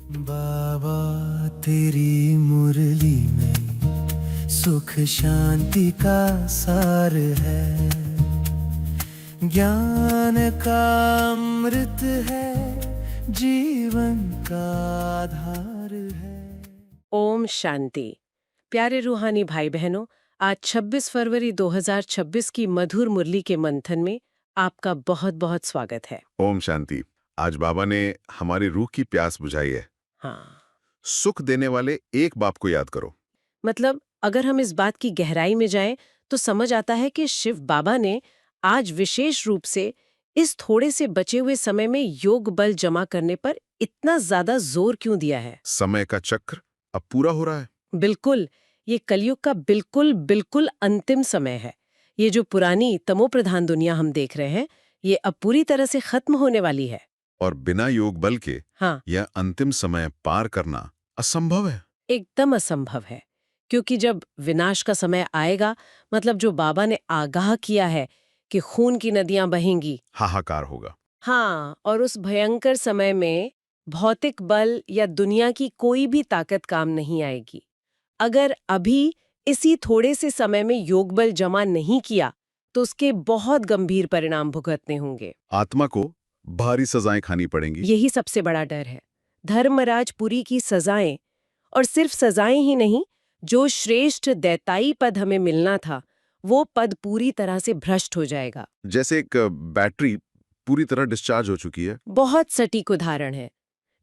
बाबा तेरी मुरली में सुख शांति का सार है, ज्ञान का अमृत है, जीवन का आधार है। ओम शांति। प्यारे रूहानी भाई बहनों, आज 26 फरवरी 2026 की मधुर मुरली के मंथन में आपका बहुत बहुत स्वागत है। ओम शांति। आज बाबा ने हमारी रूह की प्यास बुझाई है। हाँ, सुख देने वाले एक बाप को याद करो। मतलब अगर हम इस बात की गहराई में जाएं तो समझ आता है कि शिव बाबा ने आज विशेष रूप से इस थोड़े से बचे हुए समय में योग बल जमा करने पर इतना ज्यादा जोर क्यों दिया है। समय का चक्र अब पूरा हो रहा है। बिल्कुल, ये कलयुग का बिल्कुल बिल्कुल अंतिम समय है। ये जो पुरानी तमोप्रधान दुनिया हम देख रहे हैं, ये अब पूरी तरह से खत्म होने वाली है। और बिना योग बल के हाँ, यह अंतिम समय पार करना असंभव है। एकदम असंभव है, क्योंकि जब विनाश का समय आएगा, मतलब जो बाबा ने आगाह किया है कि खून की नदियां बहेंगी। हाहाकार होगा। हाँ, और उस भयंकर समय में भौतिक बल या दुनिया की कोई भी ताकत काम नहीं आएगी। अगर अभी इसी थोड़े से समय में योग बल जमा नहीं किया तो उसके बहुत गंभीर परिणाम भुगतने होंगे। आत्मा को भारी सजाएं खानी पड़ेंगी। यही सबसे बड़ा डर है। धर्मराज पुरी की सजाएं, और सिर्फ सजाएं ही नहीं, जो श्रेष्ठ दैताई पद हमें मिलना था, वो पद पूरी तरह से भ्रष्ट हो जाएगा। जैसे एक बैटरी पूरी तरह डिस्चार्ज हो चुकी है। बहुत सटीक उदाहरण है।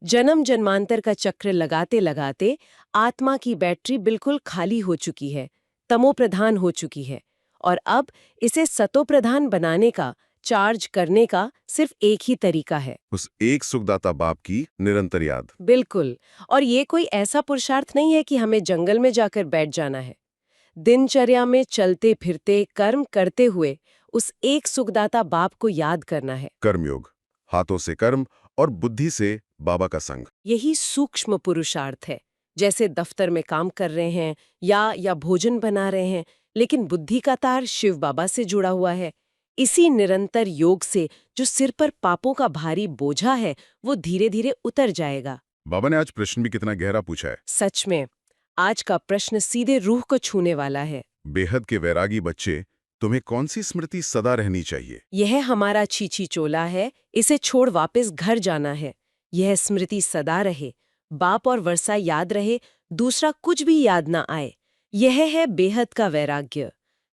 जन्म जन्मांतर का चक्र लगाते लगाते आत्मा की बैटरी बिल्कुल खाली हो चुकी है, तमोप्रधान हो चुकी है, और अब इसे सतोप्रधान बनाने का, चार्ज करने का सिर्फ एक ही तरीका है। उस एक सुखदाता बाप की निरंतर याद। बिल्कुल। और ये कोई ऐसा पुरुषार्थ नहीं है कि हमें जंगल में जाकर बैठ जाना है। दिनचर्या में चलते फिरते कर्म करते हुए उस एक सुखदाता बाप को याद करना है। कर्मयोग, हाथों से कर्म और बुद्धि से बाबा का संग। यही सूक्ष्म पुरुषार्थ है। जैसे दफ्तर में काम कर रहे हैं या भोजन बना रहे हैं, लेकिन बुद्धि का तार शिव बाबा से जुड़ा हुआ है। इसी निरंतर योग से जो सिर पर पापों का भारी बोझा है, वो धीरे धीरे उतर जाएगा। बाबा ने आज प्रश्न भी कितना गहरा पूछा है। सच में, आज का प्रश्न सीधे रूह को छूने वाला है। बेहद के वैरागी बच्चे, तुम्हें कौन सी स्मृति सदा रहनी चाहिए? यह हमारा छीछी चोला है, इसे छोड़ वापस घर जाना है। यह स्मृति सदा रहे, बाप और वर्षा याद रहे, दूसरा कुछ भी याद ना आए। यह है बेहद का वैराग्य।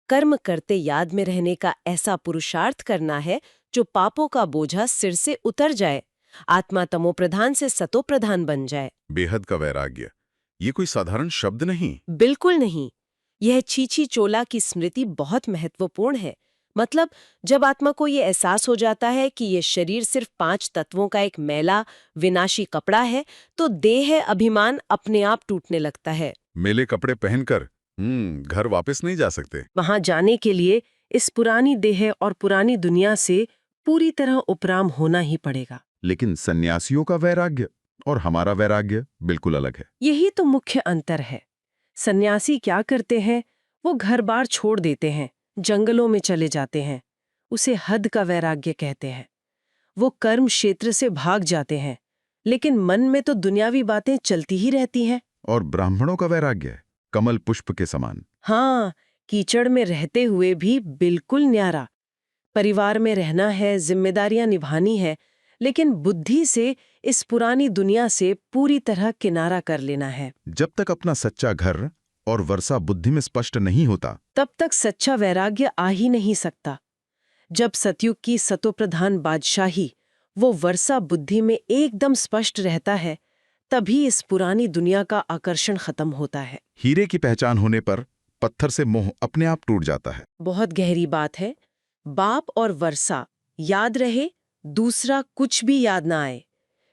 कर्म करते याद में रहने का ऐसा पुरुषार्थ करना है जो पापों का बोझा सिर से उतर जाए, आत्मा तमोप्रधान से सतोप्रधान बन जाए। बेहद का वैराग्य, ये कोई साधारण शब्द नहीं। बिल्कुल नहीं। यह छीछी चोला की स्मृति बहुत महत्वपूर्ण है। मतलब जब आत्मा को ये एहसास हो जाता है कि ये शरीर सिर्फ 5 तत्वों का एक मैला विनाशी कपड़ा है, तो देह अभिमान अपने आप टूटने लगता है। मेले कपड़े पहनकर घर वापस नहीं जा सकते। वहां जाने के लिए इस पुरानी देह और पुरानी दुनिया से पूरी तरह उपराम होना ही पड़ेगा। लेकिन सन्यासियों का वैराग्य और हमारा वैराग्य बिल्कुल अलग है। यही तो मुख्य अंतर है। सन्यासी क्या करते हैं? वो घर बार छोड़ देते हैं, जंगलों में चले जाते हैं। उसे हद का वैराग्य कहते हैं। वो कर्म क्षेत्र से भाग जाते हैं, लेकिन मन में तो दुनियावी बातें चलती ही रहती हैं। और ब्राह्मणों का वैराग्य कमल पुष्प के समान। हाँ, कीचड़ में रहते हुए भी बिल्कुल न्यारा। परिवार में रहना है, जिम्मेदारियां निभानी है, लेकिन बुद्धि से इस पुरानी दुनिया से पूरी तरह किनारा कर लेना है। जब तक अपना सच्चा घर और वर्षा बुद्धि में स्पष्ट नहीं होता, तब तक सच्चा वैराग्य आ ही नहीं सकता। जब सतयुग की सतोप्रधान बादशाही, वो वर्षा बुद्धि में एकदम स्पष्ट रहता है, तभी इस पुरानी दुनिया का आकर्षण खत्म होता है। हीरे की पहचान होने पर पत्थर से मोह अपने आप टूट जाता है। बहुत गहरी बात है। बाप और वर्षा याद रहे, दूसरा कुछ भी याद ना आए।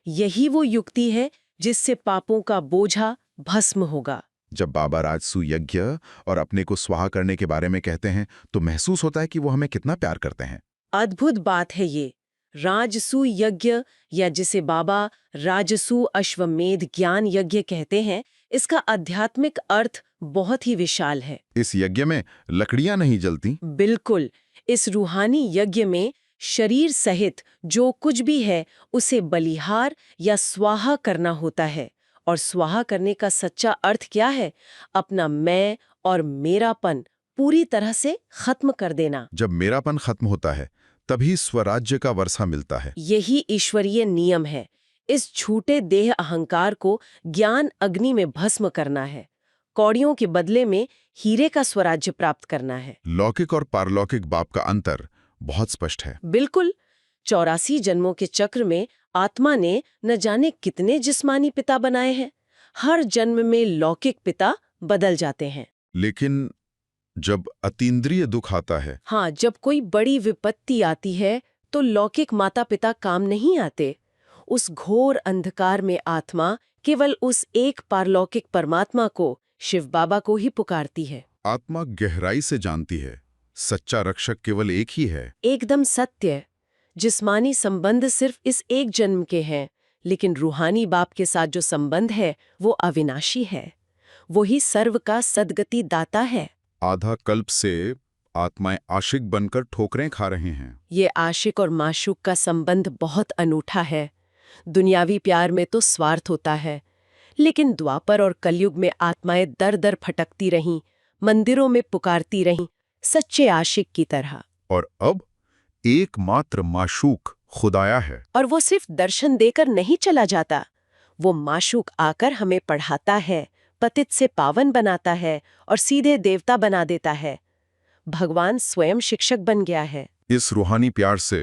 यही वो युक्ति है जिससे पापों का बोझा भस्म होगा। जब बाबा राजसू यज्ञ और अपने को स्वाहा करने के बारे में कहते हैं, तो महसूस होता है कि वो हमें कितना प्यार करते हैं। अद्भुत बात है ये। राजसू यज्ञ, या जिसे बाबा राजसू अश्वमेध ज्ञान यज्ञ कहते हैं, इसका आध्यात्मिक अर्थ बहुत ही विशाल है। इस यज्ञ में लकड़ियां नहीं जलती। बिल्कुल। इस रूहानी यज्ञ में शरीर सहित जो कुछ भी है उसे बलिहार या स्वाहा करना होता है। और स्वाहा करने का सच्चा अर्थ क्या है? अपना मैं और मेरापन पूरी तरह से खत्म कर देना। जब मेरापन खत्म होता है तभी स्वराज्य का वर्षा मिलता है। यही ईश्वरीय नियम है। इस झूठे देह अहंकार को ज्ञान अग्नि में भस्म करना है। कौड़ियों के बदले में हीरे का स्वराज्य प्राप्त करना है। लौकिक और पारलौकिक बाप का अंतर बहुत स्पष्ट है। बिल्कुल। 84 जन्मों के चक्र में आत्मा ने न जाने कितने जिस्मानी पिता बनाए हैं। हर जन्म में लौकिक पिता बदल जाते हैं। लेकिन जब अतीन्द्रिय दुख आता है, हाँ, जब कोई बड़ी विपत्ति आती है तो लौकिक माता पिता काम नहीं आते। उस घोर अंधकार में आत्मा केवल उस एक पारलौकिक परमात्मा को, शिव बाबा को ही पुकारती है। आत्मा गहराई से जानती है सच्चा रक्षक केवल एक ही है। एकदम सत्य। जिस्मानी संबंध सिर्फ इस एक जन्म के हैं, लेकिन रूहानी बाप के साथ जो संबंध है वो अविनाशी है। वही सर्व का सद्गति दाता है। आधा कल्प से आत्माएं आशिक बनकर ठोकरें खा रहे हैं। ये आशिक और माशूक का संबंध बहुत अनूठा है। दुनियावी प्यार में तो स्वार्थ होता है, लेकिन द्वापर और कलयुग में आत्माएं दर दर भटकती रहीं, मंदिरों में पुकारती रहीं, सच्चे आशिक की तरह। और अब एकमात्र माशूक खुदाया है। और वो सिर्फ दर्शन देकर नहीं चला जाता, वो माशूक आकर हमें पढ़ाता है, पतित से पावन बनाता है और सीधे देवता बना देता है। भगवान स्वयं शिक्षक बन गया है। इस रूहानी प्यार से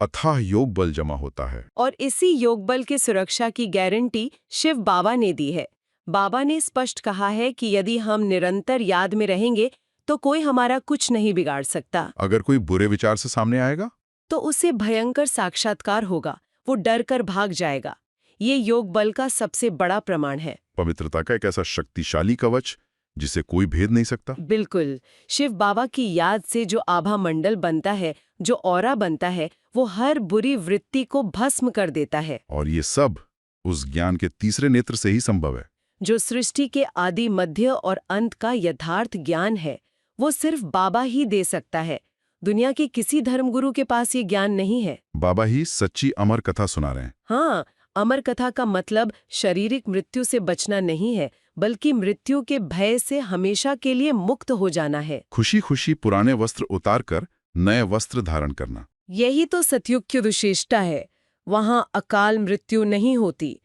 अथाह योग बल जमा होता है। और इसी योग बल की सुरक्षा की गारंटी शिव बाबा ने दी है। बाबा ने स्पष्ट कहा है कि यदि हम निरंतर याद में रहेंगे तो कोई हमारा कुछ नहीं बिगाड़ सकता। अगर कोई बुरे विचार से सामने आएगा तो उसे भयंकर साक्षात्कार होगा, वो डर कर भाग जाएगा। ये योग बल का सबसे बड़ा प्रमाण है। पवित्रता का एक ऐसा शक्तिशाली कवच जिसे कोई भेद नहीं सकता। बिल्कुल। शिव बाबा की याद से जो आभा मंडल बनता है, जो ऑरा बनता है, वो हर बुरी वृत्ति को भस्म कर देता है। और ये सब उस ज्ञान के तीसरे नेत्र से ही संभव है, जो सृष्टि के आदि, मध्य और अंत का यथार्थ ज्ञान है, वो सिर्फ बाबा ही दे सकता है। दुनिया के किसी धर्मगुरु के पास ये ज्ञान नहीं है। बाबा ही सच्ची अमर कथा सुना रहे हैं। हाँ, अमर कथा का मतलब शारीरिक मृत्यु से बचना नहीं है, बल्कि मृत्यु के भय से हमेशा के लिए मुक्त हो जाना है। खुशी खुशी पुराने वस्त्र उतारकर नए वस्त्र धारण करना। यही तो सतयुग की विशेषता है। वहां अकाल मृत्यु नहीं होती।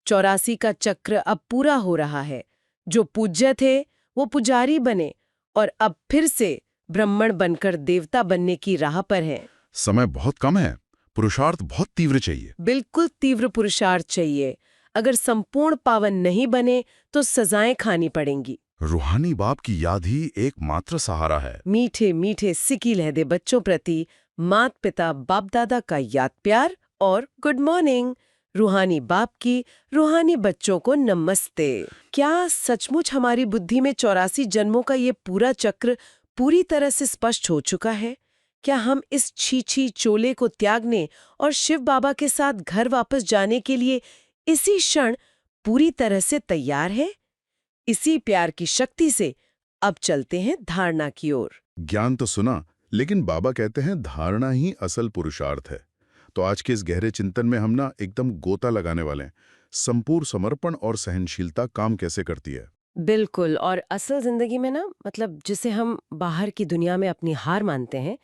84 का चक्र अब पूरा हो रहा है। जो पूज्य थे वो पुजारी बने और अब फिर से ब्राह्मण बनकर देवता बनने की राह पर हैं। समय बहुत कम है, पुरुषार्थ बहुत तीव्र चाहिए। बिल्कुल तीव्र पुरुषार्थ चाहिए। अगर संपूर्ण पावन नहीं बने तो सजाएं खानी पड़ेंगी। रूहानी बाप की याद ही एकमात्र सहारा है। मीठे मीठे सिकी लहदे बच्चों प्रति मात पिता बाप दादा का याद प्यार और गुड मॉर्निंग। रूहानी बाप की रूहानी बच्चों को नमस्ते। क्या सचमुच हमारी बुद्धि में 84 जन्मों का ये पूरा चक्र पूरी तरह से स्पष्ट हो चुका है? क्या हम इस छीछी चोले को त्यागने और शिव बाबा के साथ घर वापस जाने के लिए इसी क्षण पूरी तरह से तैयार हैं? इसी प्यार की शक्ति से अब चलते हैं धारणा की ओर। ज्ञान तो सुना, लेकिन बाबा कहते हैं धारणा ही असल पुरुषार्थ है। तो आज के इस गहरे चिंतन में हम ना एकदम गोता लगाने वाले हैं। संपूर्ण समर्पण और सहनशीलता काम कैसे करती है। बिल्कुल। और असल जिंदगी में ना, मतलब जिसे हम बाहर की दुनिया में अपनी हार मानते हैं,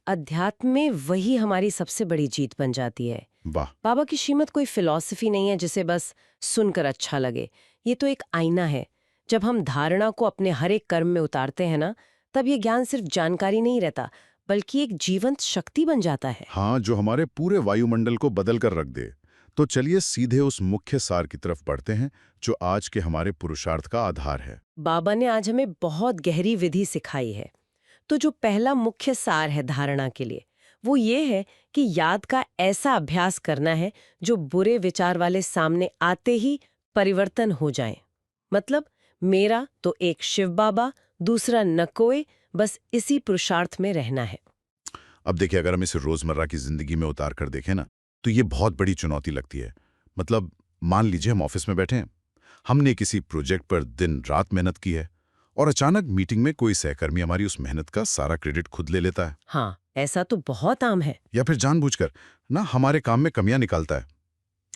अध्यात्म में वही हमारी सबसे बड़ी जीत बन जाती है। वाह। बाबा की श्रीमत कोई फिलॉसफी नहीं है जिसे बस सुनकर अच्छा लगे। ये तो एक आईना है। जब हम धारणा को अपने हर एक कर्म में उतारते हैं ना, तब ये ज्ञान सिर्फ जानकारी नहीं रहता, बल्कि एक जीवंत शक्ति बन जाता है। हाँ, जो हमारे पूरे वायुमंडल को बदल कर रख दे। तो चलिए सीधे उस मुख्य सार की तरफ बढ़ते हैं जो आज के हमारे पुरुषार्थ का आधार है। बाबा ने आज हमें बहुत गहरी विधि सिखाई है। तो जो पहला मुख्य सार है धारणा के लिए, वो ये है कि याद का ऐसा अभ्यास करना है जो बुरे विचार वाले सामने आते ही परिवर्तन हो जाए। मतलब मेरा तो एक शिव बाबा, दूसरा न कोई, बस इसी पुरुषार्थ में रहना है। अब देखिए, अगर हम इसे रोजमर्रा की जिंदगी में उतार कर देखें ना, तो ये बहुत बड़ी चुनौती लगती है। मतलब मान लीजिए हम ऑफिस में बैठे हैं, हमने किसी प्रोजेक्ट पर दिन रात मेहनत की है और अचानक मीटिंग में कोई सहकर्मी हमारी उस मेहनत का सारा क्रेडिट खुद ले लेता है। हाँ, ऐसा तो बहुत आम है। या फिर जानबूझकर ना हमारे काम में कमियां निकालता है।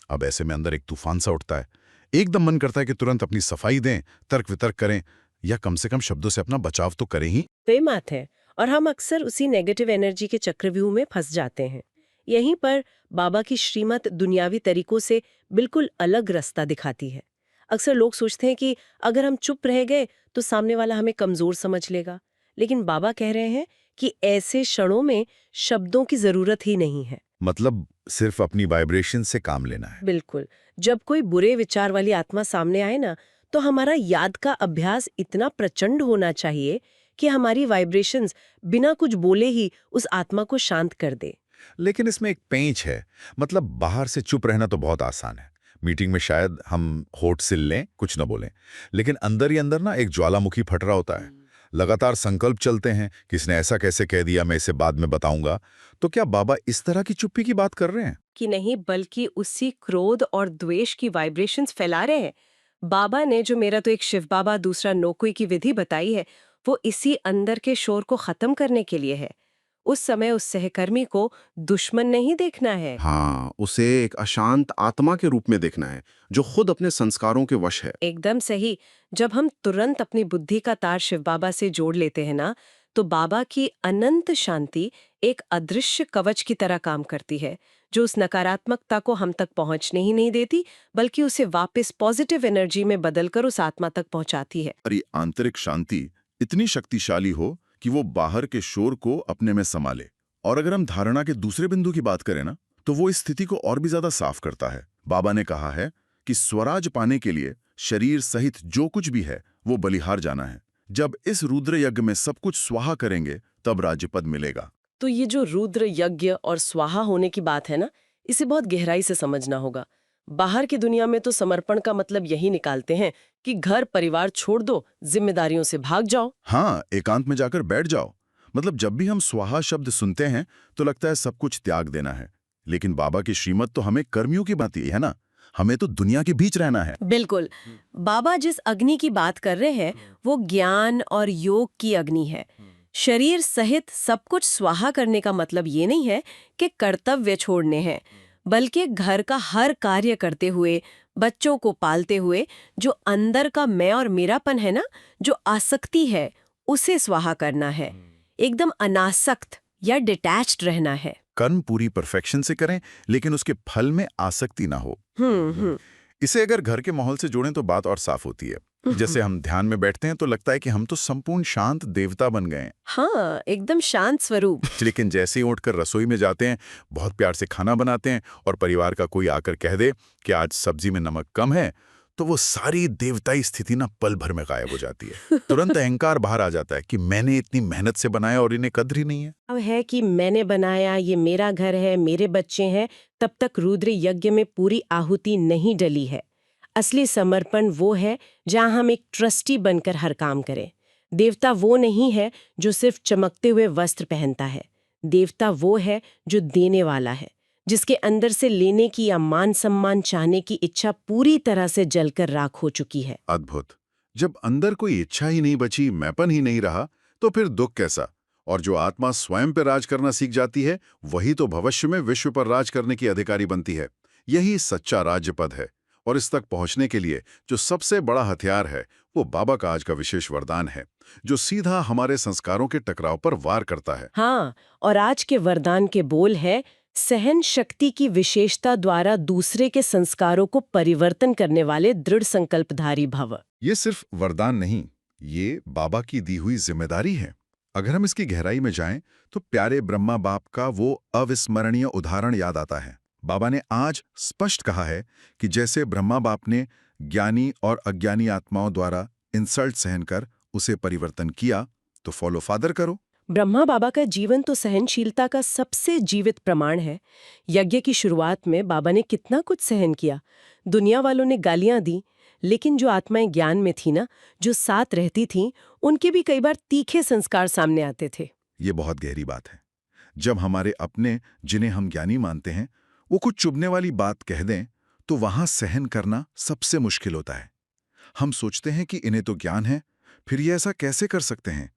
अब ऐसे में अंदर एक तूफान सा उठता है। एकदम मन करता है कि तुरंत अपनी सफाई दें, तर्क वितर्क करें, या कम से कम शब्दों से अपना बचाव तो करें ही। सही बात है। और हम अक्सर उसी नेगेटिव एनर्जी के चक्रव्यूह में फंस जाते हैं। यहीं पर बाबा की श्रीमत दुनियावी तरीकों से बिल्कुल अलग रास्ता दिखाती है। अक्सर लोग सोचते हैं कि अगर हम चुप रह गए तो सामने वाला हमें कमजोर समझ लेगा, लेकिन बाबा कह रहे हैं कि ऐसे क्षणों में शब्दों की जरूरत ही नहीं है। मतलब सिर्फ अपनी वाइब्रेशन से काम लेना है। बिल्कुल। जब कोई बुरे विचार वाली आत्मा सामने आए ना, तो हमारा याद का अभ्यास इतना प्रचंड होना चाहिए कि हमारी वाइब्रेशंस बिना कुछ बोले ही उस आत्मा को शांत कर दे। लेकिन इसमें एक पेंच है। मतलब बाहर से चुप रहना तो बहुत आसान है। मीटिंग में शायद हम होठ सिल लें, कुछ न बोलें, लेकिन अंदर ही अंदर ना एक ज्वालामुखी फट रहा होता है। लगातार संकल्प चलते हैं, किसने ऐसा कैसे कह दिया, मैं इसे बाद में बताऊंगा। तो क्या बाबा इस तरह की चुप्पी की बात कर रहे हैं? कि नहीं, बल्कि उसी क्रोध और द्वेष की वाइब्रेशंस फैला रहे हैं। बाबा ने जो मेरा तो एक शिव बाबा दूसरा नोकोई की विधि बताई है, वो इसी अंदर के शोर को खत्म करने के लिए है। उस समय उस सहकर्मी को दुश्मन नहीं देखना है। हाँ, उसे एक अशांत आत्मा के रूप में देखना है, जो खुद अपने संस्कारों के वश है। एकदम सही। जब हम तुरंत अपनी बुद्धि का तार शिव बाबा से जोड़ लेते हैं ना, तो बाबा की अनंत शांति एक अदृश्य कवच की तरह काम करती है, जो उस नकारात्मकता को हम तक पहुंचने ही नहीं देती, बल्कि उसे वापस पॉजिटिव एनर्जी में बदलकर उस आत्मा तक पहुंचाती है। और ये आंतरिक शांति इतनी शक्तिशाली हो कि वो बाहर के शोर को अपने में संभाले। और अगर हम धारणा के दूसरे बिंदु की बात करें ना, तो वो इस स्थिति को और भी ज्यादा साफ करता है। बाबा ने कहा है कि स्वराज पाने के लिए शरीर सहित जो कुछ भी है वो बलिहार जाना है। जब इस रुद्र यज्ञ में सब कुछ स्वाहा करेंगे, तब राज्यपद मिलेगा। तो ये जो रुद्र यज्ञ और स्वाहा होने की बात है ना, इसे बहुत गहराई से समझना होगा। बाहर की दुनिया में तो समर्पण का मतलब यही निकालते हैं कि घर परिवार छोड़ दो, जिम्मेदारियों से भाग जाओ। हाँ, एकांत में जाकर बैठ जाओ। मतलब जब भी हम स्वाहा शब्द सुनते हैं तो लगता है सब कुछ त्याग देना है। लेकिन बाबा की श्रीमत तो हमें कर्मियों की बात ही है ना। हमें तो दुनिया के बीच रहना है। बिल्कुल। बाबा जिस अग्नि की बात कर रहे हैं, वो ज्ञान और योग की अग्नि है। शरीर सहित सब कुछ स्वाहा करने का मतलब ये नहीं है कि कर्तव्य छोड़ने हैं, बल्कि घर का हर कार्य करते हुए, बच्चों को पालते हुए, जो अंदर का मैं और मेरापन है ना, जो आसक्ति है, उसे स्वाहा करना है। एकदम अनासक्त या डिटैच्ड रहना है। कर्म पूरी परफेक्शन से करें, लेकिन उसके फल में आसक्ति ना हो। इसे अगर घर के माहौल से जोड़ें तो बात और साफ होती है। जैसे हम ध्यान में बैठते हैं तो लगता है कि हम तो संपूर्ण शांत देवता बन गए हैं। हाँ, एकदम शांत स्वरूप। लेकिन जैसे ही उठकर रसोई में जाते हैं, बहुत प्यार से खाना बनाते हैं और परिवार का कोई आकर कह दे कि आज सब्जी में नमक कम है, तो वो सारी देवताई स्थिति ना पल भर में गायब हो जाती है। तुरंत अहंकार बाहर आ जाता है कि मैंने इतनी मेहनत से बनाया और इन्हें कद्र ही नहीं है। अब है कि मैंने बनाया, ये मेरा घर है, मेरे बच्चे हैं, तब तक रुद्र यज्ञ में पूरी आहुति नहीं डली है। असली समर्पण वो है जहां हम एक ट्रस्टी बनकर हर काम करें। देवता वो नहीं है जो सिर्फ चमकते हुए वस्त्र पहनता है। देवता वो है जो देने वाला है, जिसके अंदर से लेने की या मान सम्मान चाहने की इच्छा पूरी तरह से जलकर राख हो चुकी है। अद्भुत। जब अंदर कोई इच्छा ही नहीं बची, मैपन ही नहीं रहा, तो फिर दुख कैसा? और जो आत्मा स्वयं पर राज करना सीख जाती है, वही तो भविष्य में विश्व पर राज करने की अधिकारी बनती है। यही सच्चा राज्य पद है। और इस तक पहुंचने के लिए जो सबसे बड़ा हथियार है, वो बाबा का आज का विशेष वरदान है, जो सीधा हमारे संस्कारों के टकराव पर वार करता है। हाँ, और आज के वरदान के बोल है, सहन शक्ति की विशेषता द्वारा दूसरे के संस्कारों को परिवर्तन करने वाले दृढ़ संकल्पधारी भव। ये सिर्फ वरदान नहीं, ये बाबा की दी हुई जिम्मेदारी है। अगर हम इसकी गहराई में जाएं, तो प्यारे ब्रह्मा बाप का वो अविस्मरणीय उदाहरण याद आता है। बाबा ने आज स्पष्ट कहा है कि जैसे ब्रह्मा बाप ने ज्ञानी और अज्ञानी आत्माओं द्वारा इंसल्ट सहन कर उसे परिवर्तन किया, तो फॉलो फादर करो। ब्रह्मा बाबा का जीवन तो सहनशीलता का सबसे जीवित प्रमाण है। यज्ञ की शुरुआत में बाबा ने कितना कुछ सहन किया। दुनिया वालों ने गालियां दी, लेकिन जो आत्माएं ज्ञान में थी ना, जो साथ रहती थीं, उनके भी कई बार तीखे संस्कार सामने आते थे। ये बहुत गहरी बात है। जब हमारे अपने, जिन्हें हम ज्ञानी मानते हैं, वो कुछ चुभने वाली बात कह दें, तो वहां सहन करना सबसे मुश्किल होता है। हम सोचते हैं कि इन्हें तो ज्ञान है, फिर ये ऐसा कैसे कर सकते हैं?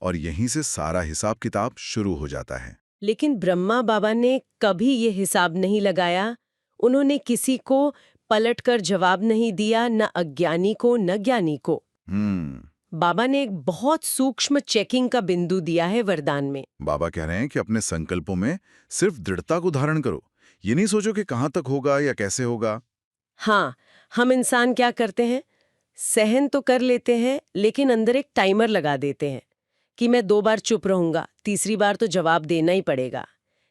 और यहीं से सारा हिसाब किताब शुरू हो जाता है। लेकिन ब्रह्मा बाबा ने कभी ये हिसाब नहीं लगाया। उन्होंने किसी को पलटकर जवाब नहीं दिया, न अज्ञानी को न ज्ञानी को। बाबा ने एक बहुत सूक्ष्म चेकिंग का बिंदु दिया है वरदान में। बाबा कह रहे हैं कि अपने संकल्पों में सिर्फ दृढ़ता को धारण करो, ये नहीं सोचो कि कहां तक होगा या कैसे होगा। हाँ, हम इंसान क्या करते हैं, सहन तो कर लेते हैं लेकिन अंदर एक टाइमर लगा देते हैं कि मैं 2 बार चुप रहूंगा, तीसरी बार तो जवाब देना ही पड़ेगा,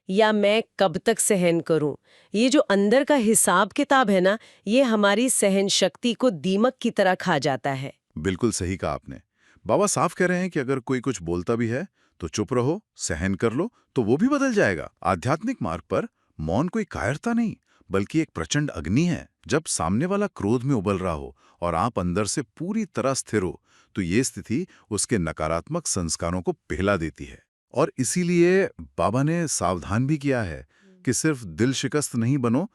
या मैं कब तक सहन करूं। ये जो अंदर का हिसाब किताब है ना, ये हमारी सहन शक्ति को दीमक की तरह खा जाता है। बिल्कुल सही कहा आपने। बाबा साफ कह रहे हैं कि अगर कोई कुछ बोलता भी है तो चुप रहो, सहन कर लो, तो वो भी बदल जाएगा। आध्यात्मिक मार्ग पर मौन कोई कायरता नहीं, बल्कि एक प्रचंड अग्नि है। जब सामने वाला क्रोध में उबल रहा हो और आप अंदर से पूरी तरह स्थिर हो, तो ये स्थिति उसके नकारात्मक संस्कारों को पिघला देती है। और इसीलिए बाबा ने सावधान भी किया है कि सिर्फ दिल शिकस्त नहीं बनो।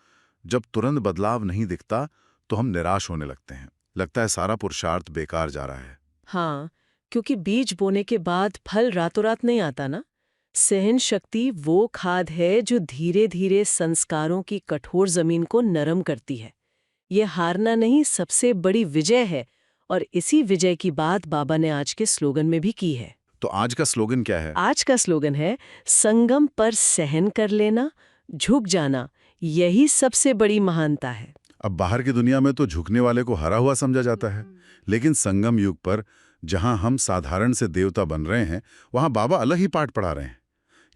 जब तुरंत बदलाव नहीं दिखता तो हम निराश होने लगते हैं, लगता है सारा पुरुषार्थ बेकार जा रहा है। हाँ, क्योंकि बीज बोने के बाद फल रातों रात नहीं आता ना। सहन शक्ति वो खाद है जो धीरे धीरे संस्कारों की कठोर जमीन को नरम करती है। ये हारना नहीं, सबसे बड़ी विजय है। और इसी विजय की बात बाबा ने आज के स्लोगन में भी की है। तो आज का स्लोगन क्या है? आज का स्लोगन है, संगम पर सहन कर लेना, झुक जाना, यही सबसे बड़ी महानता है। अब बाहर की दुनिया में तो झुकने वाले को हरा हुआ समझा जाता है, लेकिन संगम युग पर जहां हम साधारण से देवता बन रहे हैं, वहां बाबा अलग ही पाठ पढ़ा रहे हैं।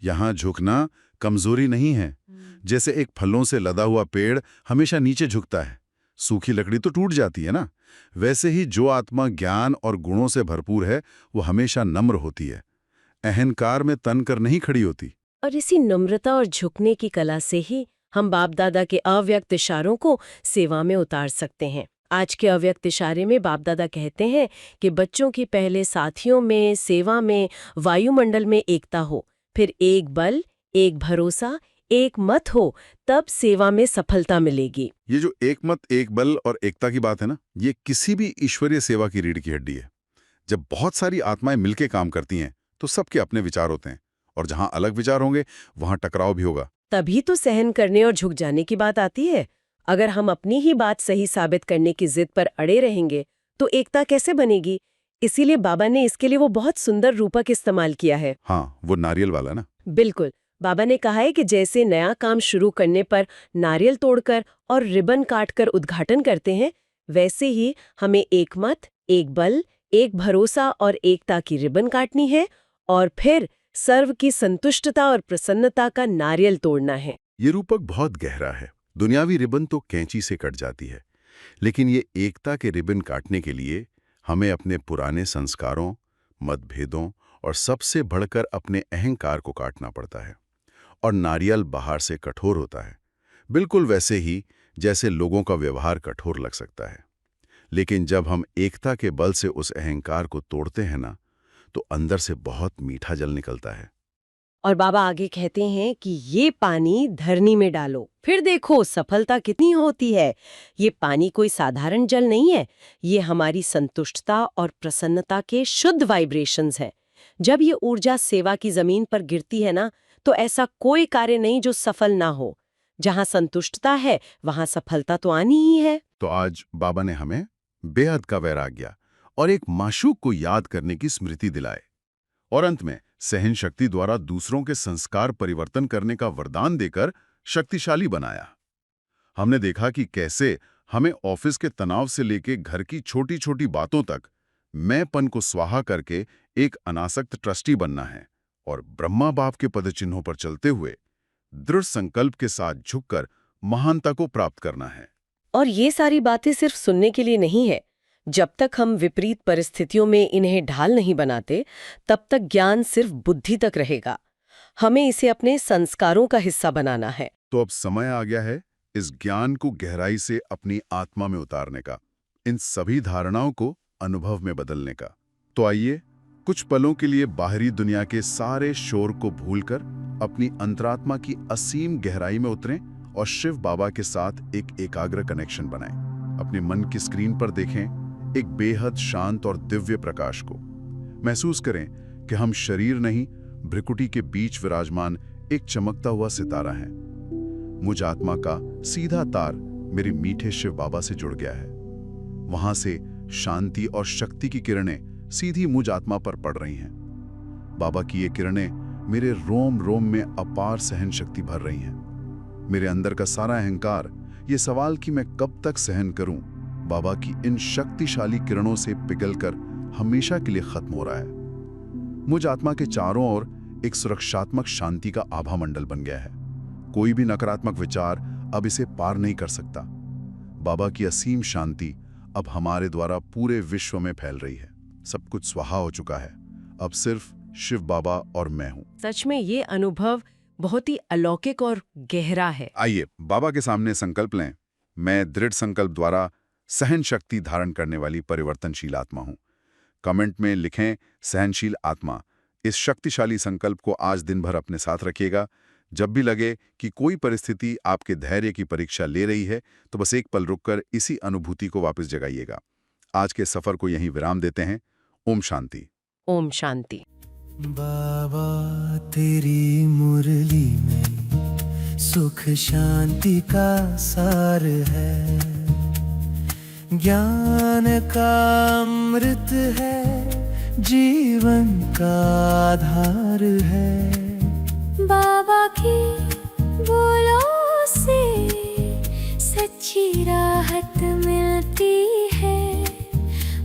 यहां झुकना कमजोरी नहीं है। जैसे एक फलों से लदा हुआ पेड़ हमेशा नीचे झुकता है, सूखी लकड़ी तो टूट जाती है ना, वैसे ही जो आत्मा ज्ञान और गुणों से भरपूर है वो हमेशा नम्र होती है, अहंकार में तन कर नहीं खड़ी होती। और इसी नम्रता और झुकने की कला से ही हम बाप दादा के अव्यक्त इशारों को सेवा में उतार सकते हैं। आज के अव्यक्त इशारे में बाप दादा कहते हैं कि बच्चों की पहले साथियों में, सेवा में, वायुमंडल में एकता हो, फिर एक बल, एक भरोसा, एक मत हो, तब सेवा में सफलता मिलेगी। ये जो एक मत, एक बल और एकता की बात है ना, ये किसी भी ईश्वरीय सेवा की रीढ़ की हड्डी है। जब बहुत सारी आत्माएं मिलकर काम करती हैं तो सबके अपने विचार होते हैं, और जहां अलग विचार होंगे वहां टकराव भी होगा। तभी तो सहन करने और झुक जाने की बात आती है। अगर हम अपनी ही बात सही साबित करने की जिद पर अड़े रहेंगे तो एकता कैसे बनेगी? इसीलिए बाबा ने इसके लिए वो बहुत सुंदर रूपक इस्तेमाल किया है। हाँ, वो नारियल वाला ना। बिल्कुल। बाबा ने कहा है कि जैसे नया काम शुरू करने पर नारियल तोड़कर और रिबन काटकर उद्घाटन करते हैं, वैसे ही हमें एक मत, एक बल, एक भरोसा और एकता की रिबन काटनी है और फिर सर्व की संतुष्टता और प्रसन्नता का नारियल तोड़ना है। ये रूपक बहुत गहरा है। दुनियावी रिबन तो कैंची से कट जाती है, लेकिन ये एकता के रिबन काटने के लिए हमें अपने पुराने संस्कारों, मतभेदों और सबसे बढ़कर अपने अहंकार को काटना पड़ता है। और नारियल बाहर से कठोर होता है, बिल्कुल वैसे ही जैसे लोगों का व्यवहार कठोर लग सकता है। लेकिन जब हम एकता के बल से उस अहंकार को तोड़ते हैं ना, तो अंदर से बहुत मीठा जल निकलता है। और बाबा आगे कहते हैं कि ये पानी धरनी में डालो, फिर देखो सफलता कितनी होती है। ये पानी कोई साधारण जल नहीं है, ये हमारी संतुष्टता और प्रसन्नता के शुद्ध वाइब्रेशंस है। जब ये ऊर्जा सेवा की जमीन पर गिरती है ना, तो ऐसा कोई कार्य नहीं जो सफल ना हो। जहां संतुष्टता है वहां सफलता तो आनी ही है। तो आज बाबा ने हमें बेहद का वैराग्य और एक माशूक को याद करने की स्मृति दिलाए, और अंत में सहन शक्ति द्वारा दूसरों के संस्कार परिवर्तन करने का वरदान देकर शक्तिशाली बनाया। हमने देखा कि कैसे हमें ऑफिस के तनाव से लेकर घर की छोटी छोटी बातों तक मैंपन को स्वाहा करके एक अनासक्त ट्रस्टी बनना है, और ब्रह्मा बाप के पदचिन्हों पर चलते हुए दृढ़ संकल्प के साथ झुककर महानता को प्राप्त करना है। और ये सारी बातें सिर्फ सुनने के लिए नहीं है। जब तक हम विपरीत परिस्थितियों में इन्हें ढाल नहीं बनाते, तब तक ज्ञान सिर्फ बुद्धि तक रहेगा। हमें इसे अपने संस्कारों का हिस्सा बनाना है। तो अब समय आ गया है इस ज्ञान को गहराई से अपनी आत्मा में उतारने का, इन सभी धारणाओं को अनुभव में बदलने का। तो आइए कुछ पलों के लिए बाहरी दुनिया के सारे शोर को भूलकर अपनी अंतरात्मा की असीम गहराई में उतरें और शिव बाबा के साथ एक एकाग्र कनेक्शन बनाएं। अपने मन की स्क्रीन पर देखें एक बेहद शांत और दिव्य प्रकाश को। महसूस करें कि हम शरीर नहीं, भ्रिकुटी के बीच विराजमान एक चमकता हुआ सितारा है। मुझ आत्मा का सीधा तार मेरे मीठे शिव बाबा से जुड़ गया है। वहां से शांति और शक्ति की किरणें सीधी मुझ आत्मा पर पड़ रही हैं। बाबा की ये किरणें मेरे रोम रोम में अपार सहन शक्ति भर रही हैं। मेरे अंदर का सारा अहंकार, ये सवाल कि मैं कब तक सहन करूं, बाबा की इन शक्तिशाली किरणों से पिघलकर हमेशा के लिए खत्म हो रहा है। मुझ आत्मा के चारों ओर एक सुरक्षात्मक शांति का आभा मंडल बन गया है। कोई भी नकारात्मक विचार अब इसे पार नहीं कर सकता। बाबा की असीम शांति अब हमारे द्वारा पूरे विश्व में फैल रही है। सब कुछ स्वाहा हो चुका है, अब सिर्फ शिव बाबा और मैं हूं। सच में ये अनुभव बहुत ही अलौकिक और गहरा है। आइए बाबा के सामने संकल्प लें। मैं दृढ़ संकल्प द्वारा सहन शक्ति धारण करने वाली परिवर्तनशील आत्मा हूं। कमेंट में लिखें सहनशील आत्मा। इस शक्तिशाली संकल्प को आज दिन भर अपने साथ रखिएगा। जब भी लगे कि कोई परिस्थिति आपके धैर्य की परीक्षा ले रही है, तो बस एक पल रुककर इसी अनुभूति को वापस जगाइएगा। आज के सफर को यहीं विराम देते हैं। ओम शांति। ओम शांति। बाबा तेरी मुरली में सुख शांति का सार है, ज्ञान का अमृत है, जीवन का आधार है। बाबा की बोलों से सच्ची राहत मिलती है,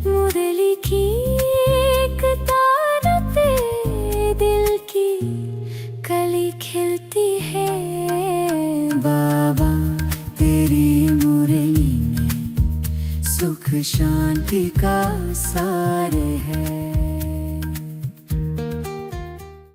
मुरली की एक तार पे दिल की कली खिलती है। बाबा तेरी मुरली में सुख शांति का सार है।